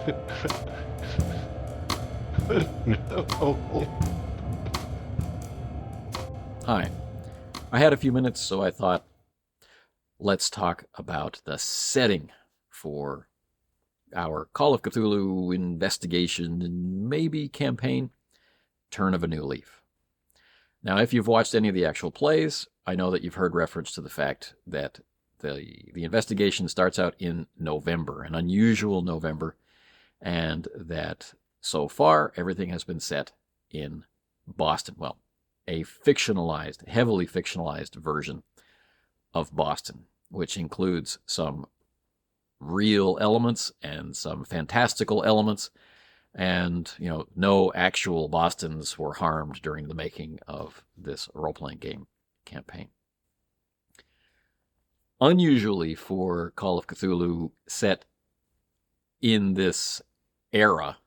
No. Hi. I had a few minutes, so I thought, let's talk about the setting for our Call of Cthulhu investigation and maybe campaign, Turn of a New Leaf. Now, if you've watched any of the actual plays, I know that you've heard reference to the fact that the investigation starts out in November, an unusual November, and that so far everything has been set in Boston. Well, a fictionalized, heavily fictionalized version of Boston, which includes some real elements and some fantastical elements. And, no actual Bostons were harmed during the making of this role-playing game campaign. Unusually for Call of Cthulhu set in this era,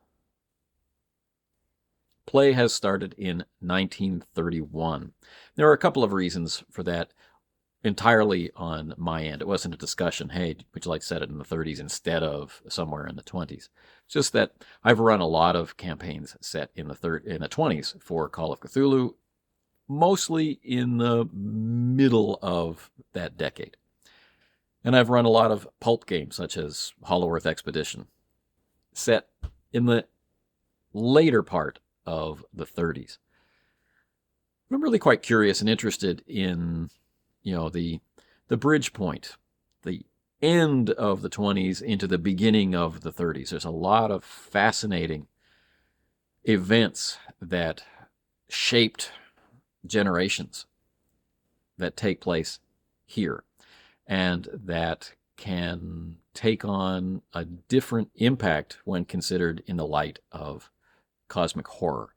play has started in 1931. There are a couple of reasons for that entirely on my end. It wasn't a discussion, hey, would you like to set it in the 30s instead of somewhere in the 20s? It's just that I've run a lot of campaigns set in the 20s for Call of Cthulhu, mostly in the middle of that decade. And I've run a lot of pulp games, such as Hollow Earth Expedition, set in the later part of the 30s. I'm really quite curious and interested in, the bridge point, the end of the 20s into the beginning of the 30s. There's a lot of fascinating events that shaped generations that take place here and that can take on a different impact when considered in the light of cosmic horror.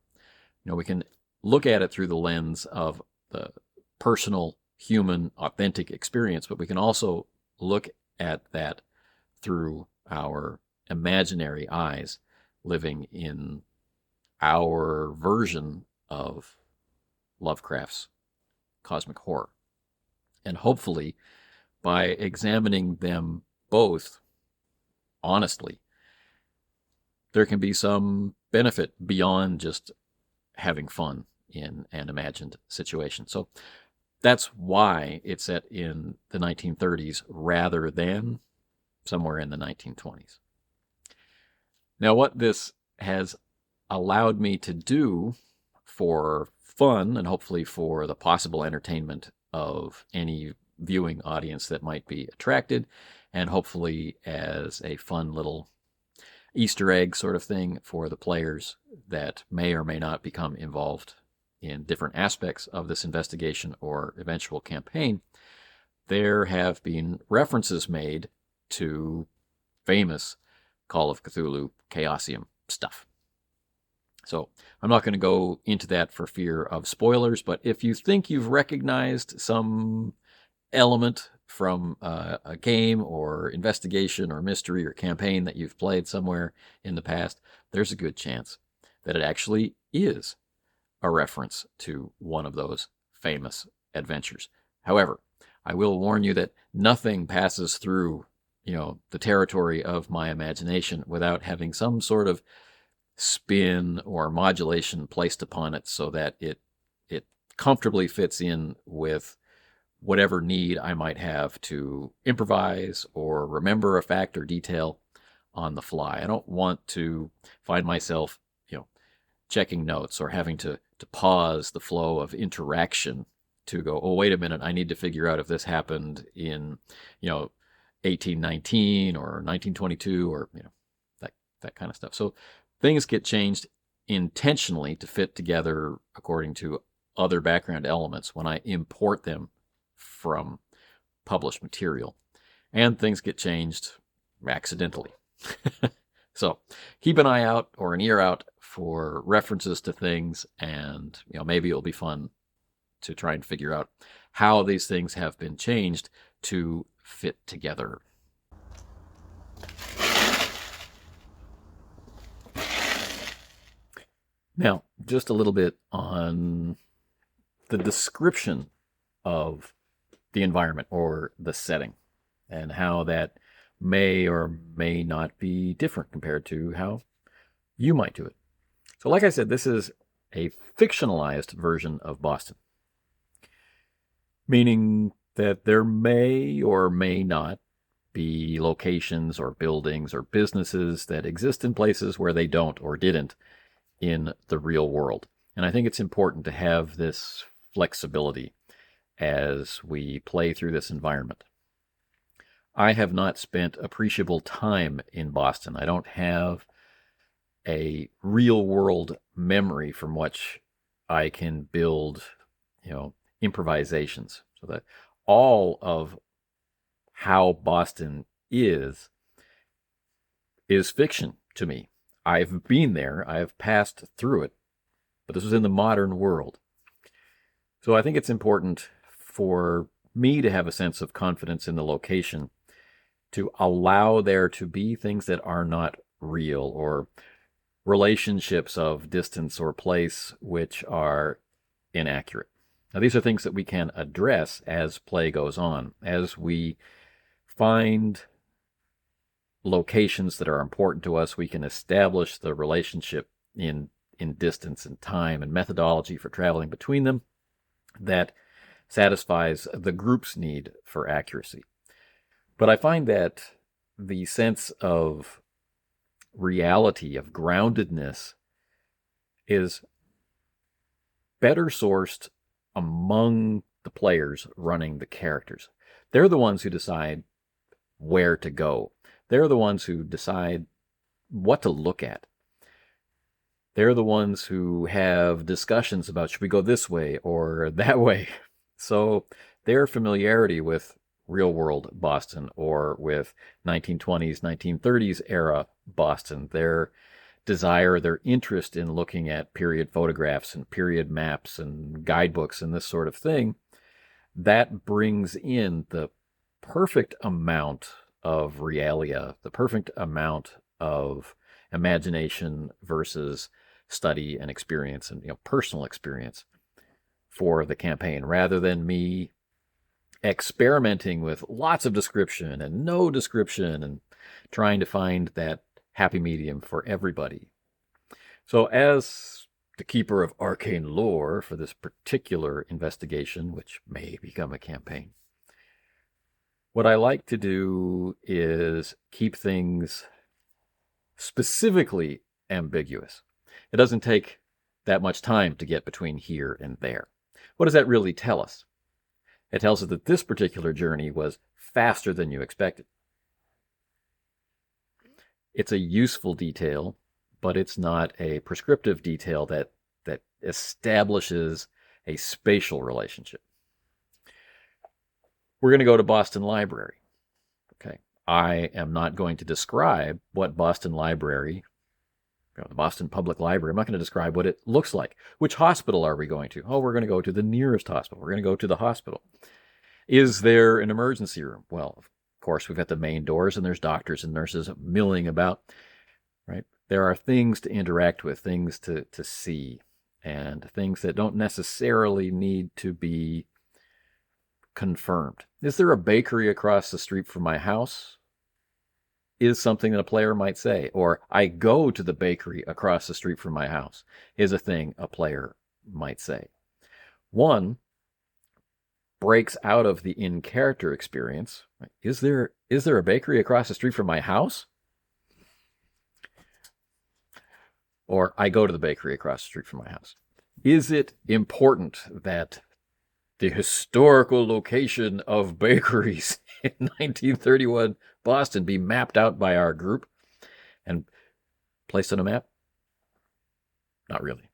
We can look at it through the lens of the personal, human, authentic experience, but we can also look at that through our imaginary eyes, living in our version of Lovecraft's cosmic horror. And hopefully, by examining them both honestly, there can be some benefit beyond just having fun in an imagined situation. So that's why it's set in the 1930s rather than somewhere in the 1920s. Now, what this has allowed me to do for fun and hopefully for the possible entertainment of any viewing audience that might be attracted, and hopefully as a fun little Easter egg sort of thing for the players that may or may not become involved in different aspects of this investigation or eventual campaign, there have been references made to famous Call of Cthulhu Chaosium stuff. So I'm not going to go into that for fear of spoilers, but if you think you've recognized some element from a game or investigation or mystery or campaign that you've played somewhere in the past, there's a good chance that it actually is a reference to one of those famous adventures. However, I will warn you that nothing passes through, the territory of my imagination without having some sort of spin or modulation placed upon it so that it comfortably fits in with whatever need I might have to improvise or remember a fact or detail on the fly. I don't want to find myself, checking notes or having to pause the flow of interaction to go, oh, wait a minute, I need to figure out if this happened in, 1819 or 1922 or, that kind of stuff. So things get changed intentionally to fit together according to other background elements when I import them from published material, and things get changed accidentally. So keep an eye out or an ear out for references to things, and maybe it'll be fun to try and figure out how these things have been changed to fit together. Now, just a little bit on the description of the environment or the setting and how that may or may not be different compared to how you might do it. So like I said, this is a fictionalized version of Boston, meaning that there may or may not be locations or buildings or businesses that exist in places where they don't or didn't in the real world. And I think it's important to have this flexibility as we play through this environment. I have not spent appreciable time in Boston. I don't have a real world memory from which I can build, improvisations. So that all of how Boston is fiction to me. I've been there, I've passed through it, but this was in the modern world. So I think it's important for me to have a sense of confidence in the location, to allow there to be things that are not real, or relationships of distance or place which are inaccurate. Now, these are things that we can address as play goes on, as we find locations that are important to us. We can establish the relationship in distance and time and methodology for traveling between them that satisfies the group's need for accuracy. But I find that the sense of reality, of groundedness, is better sourced among the players running the characters. They're the ones who decide where to go. They're the ones who decide what to look at. They're the ones who have discussions about, should we go this way or that way? So their familiarity with real-world Boston, or with 1920s, 1930s era Boston, their desire, their interest in looking at period photographs and period maps and guidebooks and this sort of thing, that brings in the perfect amount of realia, the perfect amount of imagination versus study and experience and personal experience for the campaign, rather than me experimenting with lots of description and no description and trying to find that happy medium for everybody. So as the keeper of arcane lore for this particular investigation, which may become a campaign, what I like to do is keep things specifically ambiguous. It doesn't take that much time to get between here and there. What does that really tell us? It tells us that this particular journey was faster than you expected. It's a useful detail, but it's not a prescriptive detail that establishes a spatial relationship. We're going to go to Boston Library. Okay. I am not going to describe what Boston Library, the Boston Public Library, I'm not going to describe what it looks like. Which hospital are we going to? Oh, we're going to go to the nearest hospital. We're going to go to the hospital. Is there an emergency room? Well, of course, we've got the main doors, and there's doctors and nurses milling about, right? There are things to interact with, things to see, and things that don't necessarily need to be confirmed. Is there a bakery across the street from my house? Is something that a player might say. Or I go to the bakery across the street from my house is a thing a player might say. One breaks out of the in-character experience. Is there a bakery across the street from my house? Or I go to the bakery across the street from my house. Is it important that the historical location of bakeries in 1931 Boston be mapped out by our group and placed on a map? Not really.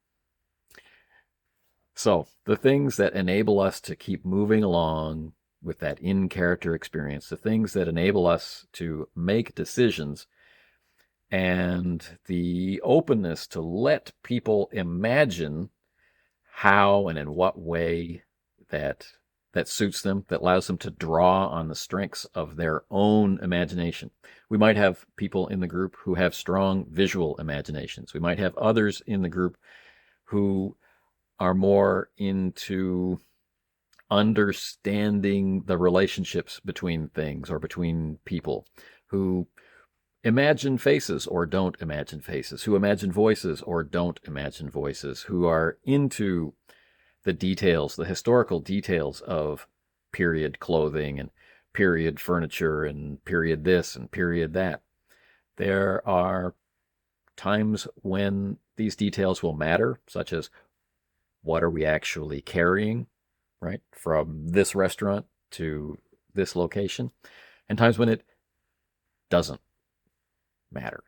So the things that enable us to keep moving along with that in-character experience, the things that enable us to make decisions, and the openness to let people imagine how and in what way that suits them, that allows them to draw on the strengths of their own imagination. We might have people in the group who have strong visual imaginations. We might have others in the group who are more into understanding the relationships between things or between people, who imagine faces or don't imagine faces, who imagine voices or don't imagine voices, who are into the details, the historical details of period clothing and period furniture and period this and period that. There are times when these details will matter, such as what are we actually carrying, right, from this restaurant to this location, and times when it doesn't matter,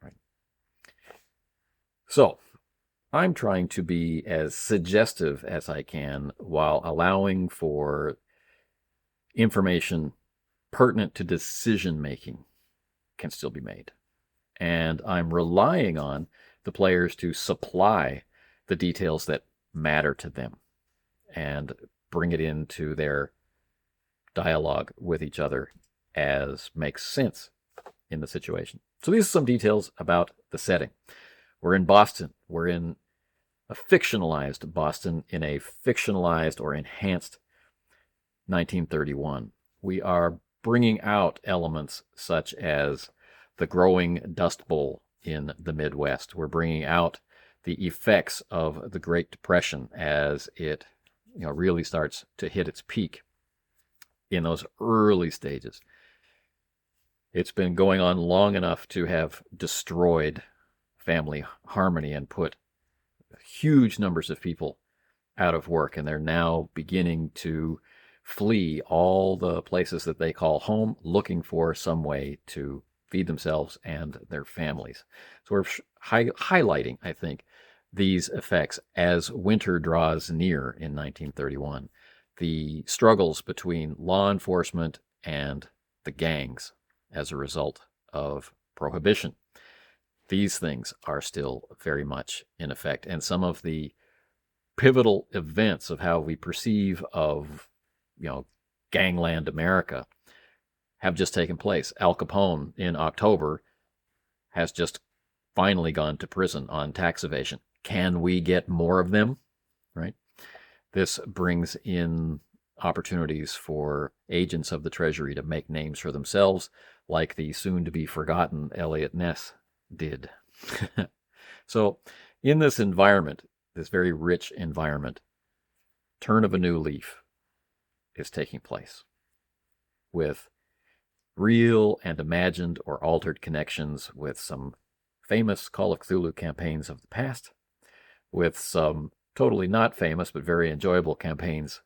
right? So I'm trying to be as suggestive as I can while allowing for information pertinent to decision making can still be made. And I'm relying on the players to supply the details that matter to them and bring it into their dialogue with each other as makes sense in the situation. So these are some details about the setting. We're in Boston. We're in a fictionalized Boston in a fictionalized or enhanced 1931. We are bringing out elements such as the growing Dust Bowl in the Midwest. We're bringing out the effects of the Great Depression as it really starts to hit its peak in those early stages. It's been going on long enough to have destroyed family harmony and put huge numbers of people out of work, and they're now beginning to flee all the places that they call home, looking for some way to feed themselves and their families. So we're highlighting, I think, these effects as winter draws near in 1931. The struggles between law enforcement and the gangs as a result of prohibition. These things are still very much in effect. And some of the pivotal events of how we perceive of, gangland America have just taken place. Al Capone in October has just finally gone to prison on tax evasion. Can we get more of them? Right? This brings in opportunities for agents of the Treasury to make names for themselves, like the soon-to-be-forgotten Elliot Ness did. So in this environment, this very rich environment, turn of a new leaf is taking place with real and imagined or altered connections with some famous Call of Cthulhu campaigns of the past, with some totally not famous but very enjoyable campaigns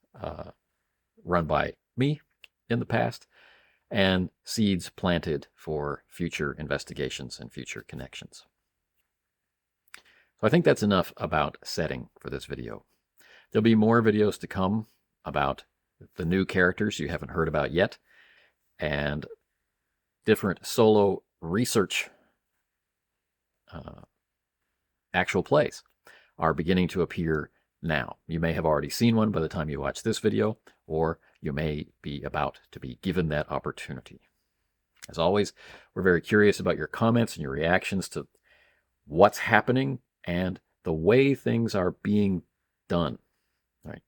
run by me in the past, and seeds planted for future investigations and future connections. So I think that's enough about setting for this video. There'll be more videos to come about the new characters you haven't heard about yet, and different solo research actual plays are beginning to appear now. You may have already seen one by the time you watch this video, or you may be about to be given that opportunity. As always, we're very curious about your comments and your reactions to what's happening and the way things are being done. Right?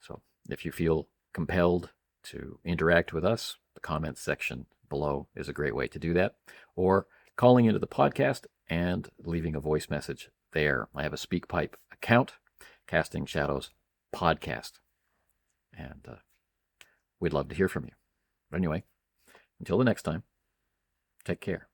So if you feel compelled to interact with us, the comments section below is a great way to do that, or calling into the podcast and leaving a voice message there. I have a SpeakPipe account, Casting Shadows Podcast, and we'd love to hear from you. But anyway, until the next time, take care.